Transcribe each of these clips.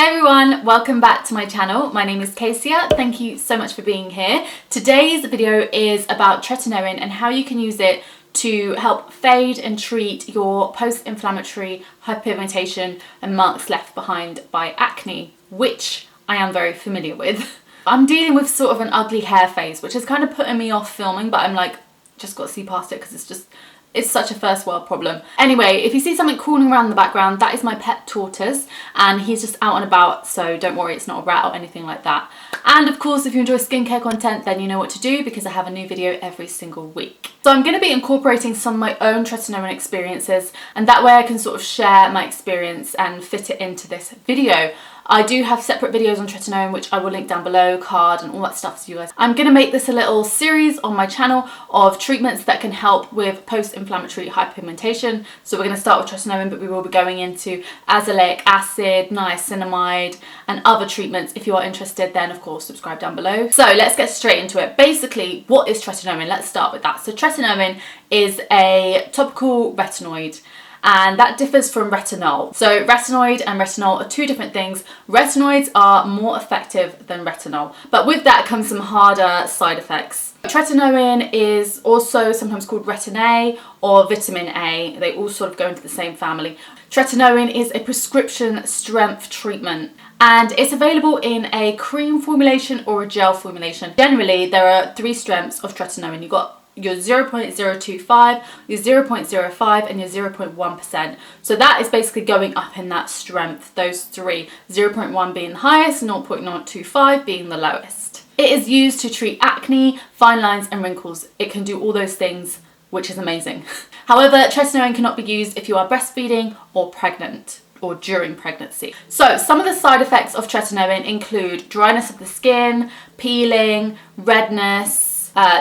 Hey everyone, welcome back to my channel. My name is Casey-a. Thank you so much for being here. Today's video is about tretinoin and how you can use it to help fade and treat your post-inflammatory hyperpigmentation and marks left behind by acne, which I am very familiar with. I'm dealing with sort of an ugly hair phase, which is kind of putting me off filming, but I'm like, just got to see past it because it's such a first world problem. Anyway, if you see something crawling around in the background, that is my pet tortoise and he's just out and about, so don't worry, it's not a rat or anything like that. And of course, if you enjoy skincare content, then you know what to do because I have a new video every single week. So I'm going to be incorporating some of my own tretinoin experiences, and that way I can sort of share my experience and fit it into this video. I do have separate videos on tretinoin, which I will link down below, card and all that stuff to you guys. I'm going to make this a little series on my channel of treatments that can help with post-inflammatory hyperpigmentation. So we're going to start with tretinoin, but we will be going into azelaic acid, niacinamide and other treatments. If you are interested, then of course subscribe down below. So let's get straight into it. Basically, what is tretinoin? Let's start with that. So tretinoin is a topical retinoid, and that differs from retinol. So retinoid and retinol are two different things. Retinoids are more effective than retinol, but with that comes some harder side effects. Tretinoin is also sometimes called retin A or vitamin A. They all sort of go into the same family. Tretinoin is a prescription strength treatment and it's available in a cream formulation or a gel formulation. Generally, there are three strengths of tretinoin. You've got your 0.025, your 0.05 and your 0.1%. So that is basically going up in that strength, those three, 0.1 being the highest, 0.025 being the lowest. It is used to treat acne, fine lines and wrinkles. It can do all those things, which is amazing. However, tretinoin cannot be used if you are breastfeeding or pregnant or during pregnancy. So some of the side effects of tretinoin include dryness of the skin, peeling, redness,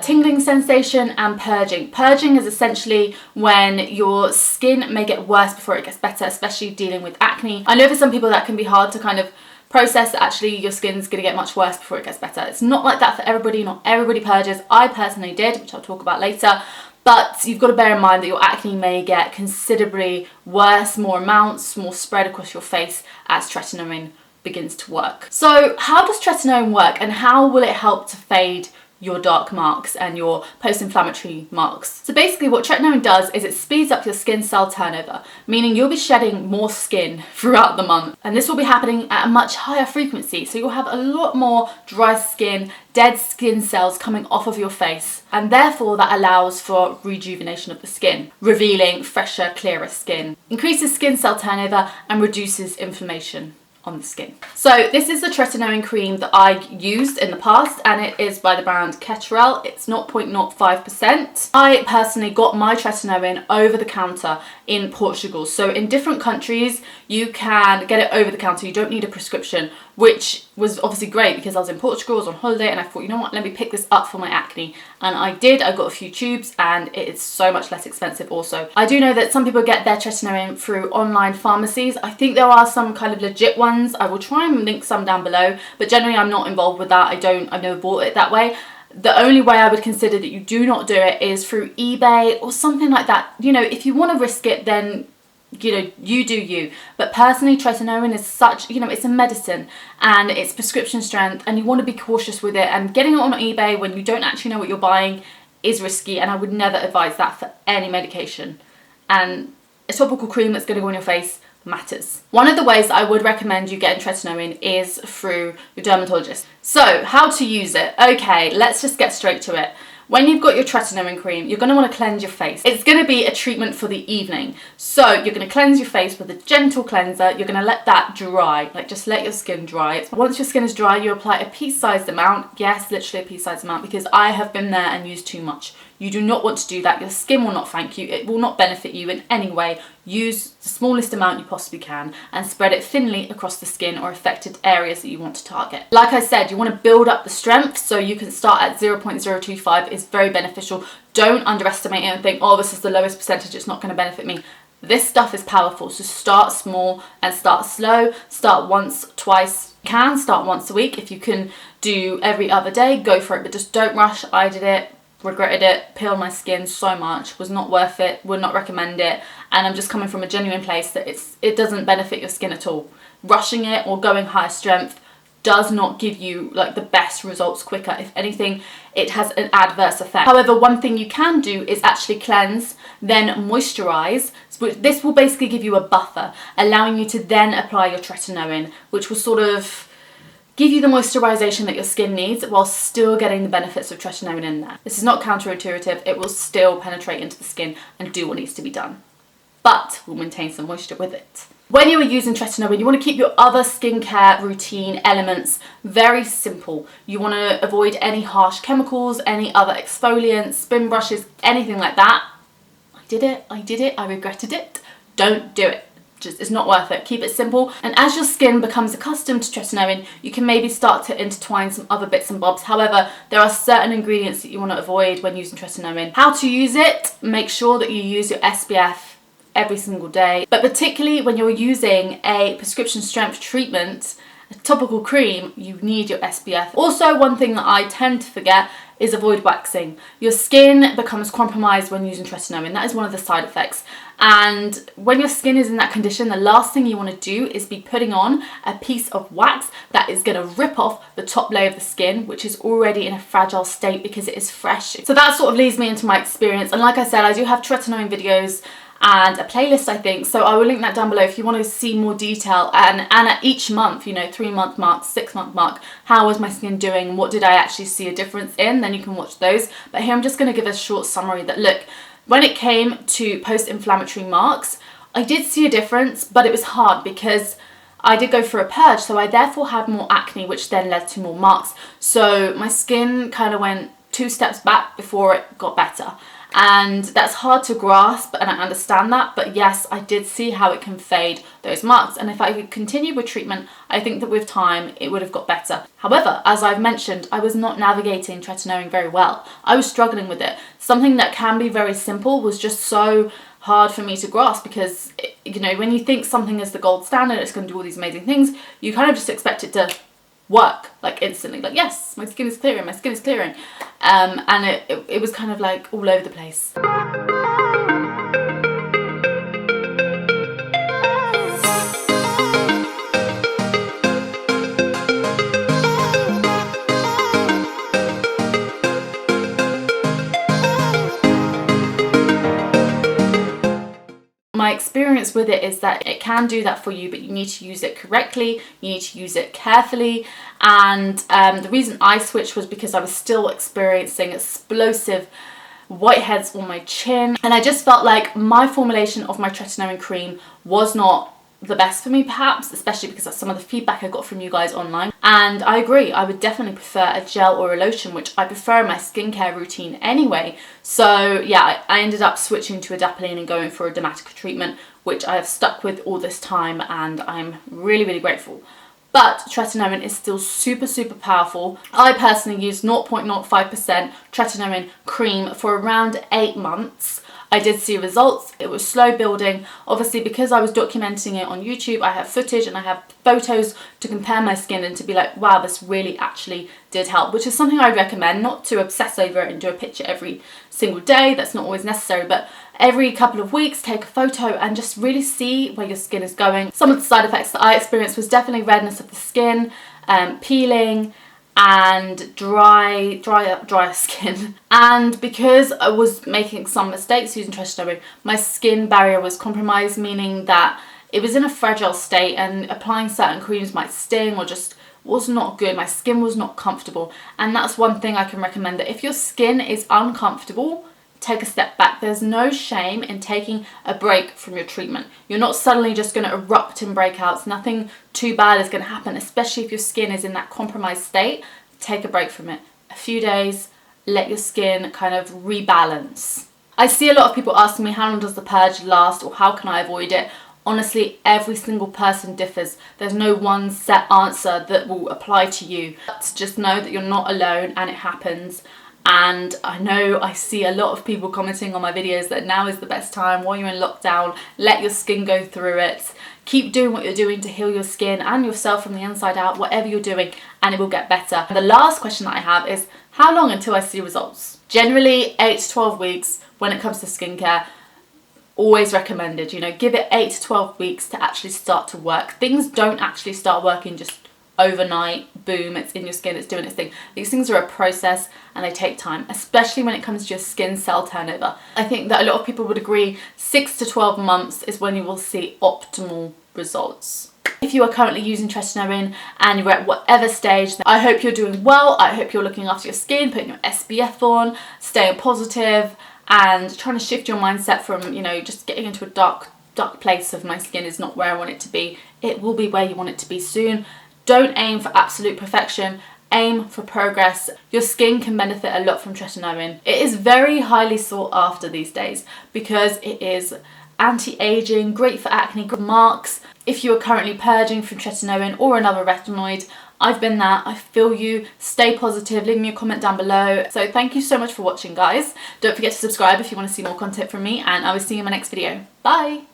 tingling sensation and purging. Purging is essentially when your skin may get worse before it gets better, especially dealing with acne. I know for some people that can be hard to kind of process that actually your skin's going to get much worse before it gets better. It's not like that for everybody. Not everybody purges. I personally did, which I'll talk about later. But you've got to bear in mind that your acne may get considerably worse, more amounts, more spread across your face as tretinoin begins to work. So how does tretinoin work and how will it help to fade your dark marks and your post-inflammatory marks? So basically what tretinoin does is it speeds up your skin cell turnover, meaning you'll be shedding more skin throughout the month. And this will be happening at a much higher frequency. So you'll have a lot more dry skin, dead skin cells coming off of your face. And therefore that allows for rejuvenation of the skin, revealing fresher, clearer skin, increases skin cell turnover and reduces inflammation on the skin. So this is the tretinoin cream that I used in the past and it is by the brand Ketrel. It's 0.05%. I personally got my tretinoin over the counter in Portugal. So in different countries you can get it over the counter. You don't need a prescription, which was obviously great because I was in Portugal, I was on holiday and I thought, you know what, let me pick this up for my acne. And I did. I got a few tubes and it is so much less expensive also. I do know that some people get their tretinoin through online pharmacies. I think there are some kind of legit ones. I will try and link some down below, but generally I'm not involved with that. I've never bought it that way. The only way I would consider that you do not do it is through eBay or something like that. You know, if you want to risk it, then you know, you do you. But personally, tretinoin is such, you know, it's a medicine and it's prescription strength and you want to be cautious with it, and getting it on eBay when you don't actually know what you're buying is risky, and I would never advise that for any medication. And a topical cream that's going to go on your face matters. One of the ways I would recommend you getting tretinoin is through your dermatologist. So how to use it? Okay, let's just get straight to it. When you've got your tretinoin cream, you're going to want to cleanse your face. It's going to be a treatment for the evening. So you're going to cleanse your face with a gentle cleanser. You're going to let that dry, like just let your skin dry. Once your skin is dry, you apply a pea-sized amount. Yes, literally a pea-sized amount, because I have been there and used too much. You do not want to do that. Your skin will not thank you. It will not benefit you in any way. Use the smallest amount you possibly can and spread it thinly across the skin or affected areas that you want to target. Like I said, you want to build up the strength, so you can start at 0.025. It's very beneficial. Don't underestimate it and think, oh, this is the lowest percentage, it's not going to benefit me. This stuff is powerful, so start small and start slow. Start once, twice. You can start once a week. If you can do every other day, go for it, but just don't rush. I did it, regretted it, peeled my skin so much, was not worth it, would not recommend it, and I'm just coming from a genuine place that it doesn't benefit your skin at all. rushing it or going higher strength does not give you like the best results quicker. If anything, it has an adverse effect. However, one thing you can do is actually cleanse, then moisturize. So this will basically give you a buffer, allowing you to then apply your tretinoin, which will sort of give you the moisturization that your skin needs while still getting the benefits of tretinoin in there. This is not counterintuitive. It will still penetrate into the skin and do what needs to be done, but will maintain some moisture with it. When you are using tretinoin, you want to keep your other skincare routine elements very simple. You want to avoid any harsh chemicals, any other exfoliants, spin brushes, anything like that. I did it, I regretted it. Don't do it. It's not worth it. Keep it simple. And as your skin becomes accustomed to tretinoin, you can maybe start to intertwine some other bits and bobs. However, there are certain ingredients that you want to avoid when using tretinoin. How to use it? Make sure that you use your SPF every single day, but particularly when you're using a prescription strength treatment, a topical cream, you need your SPF. Also, one thing that I tend to forget is avoid waxing. Your skin becomes compromised when using tretinoin. That is one of the side effects. And when your skin is in that condition, the last thing you want to do is be putting on a piece of wax that is going to rip off the top layer of the skin, which is already in a fragile state because it is fresh. So that sort of leads me into my experience. And like I said, I do have tretinoin videos and a playlist, I think, so I will link that down below if you want to see more detail, and at each month, you know, 3-month mark, 6-month mark, how was my skin doing, what did I actually see a difference in, then you can watch those. But here I'm just going to give a short summary that, look, when it came to post-inflammatory marks, I did see a difference, but it was hard because I did go for a purge, so I therefore had more acne, which then led to more marks. So my skin kind of went 2 steps back before it got better. And that's hard to grasp, and I understand that, but yes, I did see how it can fade those marks, and if I could continue with treatment, I think that with time it would have got better. However, as I've mentioned, I was not navigating tretinoin very well. I was struggling with it. Something that can be very simple was just so hard for me to grasp because, you know, when you think something is the gold standard, it's going to do all these amazing things, you kind of just expect it to work like instantly, like, yes, my skin is clearing, my skin is clearing, and it was kind of like all over the place. My experience with it is that it can do that for you, but you need to use it correctly, you need to use it carefully, and the reason I switched was because I was still experiencing explosive whiteheads on my chin, and I just felt like my formulation of my tretinoin cream was not the best for me, perhaps, especially because that's some of the feedback I got from you guys online. And I agree, I would definitely prefer a gel or a lotion, which I prefer in my skincare routine anyway. So yeah, I ended up switching to adapalene and going for a dermatic treatment, which I have stuck with all this time, and I'm really, really grateful. But tretinoin is still super, super powerful. I personally used 0.05% tretinoin cream for around 8 months. I did see results. It was slow building. Obviously, because I was documenting it on YouTube, I have footage and I have photos to compare my skin and to be like, wow, this really actually did help, which is something I recommend, not to obsess over it and do a picture every single day. That's not always necessary, but every couple of weeks, take a photo and just really see where your skin is going. Some of the side effects that I experienced was definitely redness of the skin, peeling, and dry skin. And because I was making some mistakes using tretinoin, my skin barrier was compromised, meaning that it was in a fragile state and applying certain creams might sting or just was not good. My skin was not comfortable, and that's one thing I can recommend, that if your skin is uncomfortable, take a step back. There's no shame in taking a break from your treatment. You're not suddenly just going to erupt in breakouts. Nothing too bad is going to happen, especially if your skin is in that compromised state. Take a break from it. A few days, let your skin kind of rebalance. I see a lot of people asking me, how long does the purge last, or how can I avoid it? Honestly, every single person differs. There's no one set answer that will apply to you. But just know that you're not alone and it happens. And I know I see a lot of people commenting on my videos that now is the best time while you're in lockdown. Let your skin go through it. Keep doing what you're doing to heal your skin and yourself from the inside out, whatever you're doing, and it will get better. And the last question that I have is, how long until I see results? Generally 8 to 12 weeks when it comes to skincare. always recommended. You know, give it 8 to 12 weeks to actually start to work. Things don't actually start working just overnight, boom, it's in your skin, it's doing its thing. These things are a process and they take time, especially when it comes to your skin cell turnover. I think that a lot of people would agree 6 to 12 months is when you will see optimal results. If you are currently using Tretinoin and you're at whatever stage, I hope you're doing well. I hope you're looking after your skin, putting your SPF on, staying positive, and trying to shift your mindset from, you know, just getting into a dark place of my skin is not where I want it to be. It will be where you want it to be soon. Don't aim for absolute perfection. Aim for progress. Your skin can benefit a lot from Tretinoin. It is very highly sought after these days because it is anti-aging, great for acne, good marks. If you are currently purging from Tretinoin or another retinoid, I've been there, I feel you. Stay positive, leave me a comment down below. So thank you so much for watching, guys. Don't forget to subscribe if you want to see more content from me, and I will see you in my next video. Bye!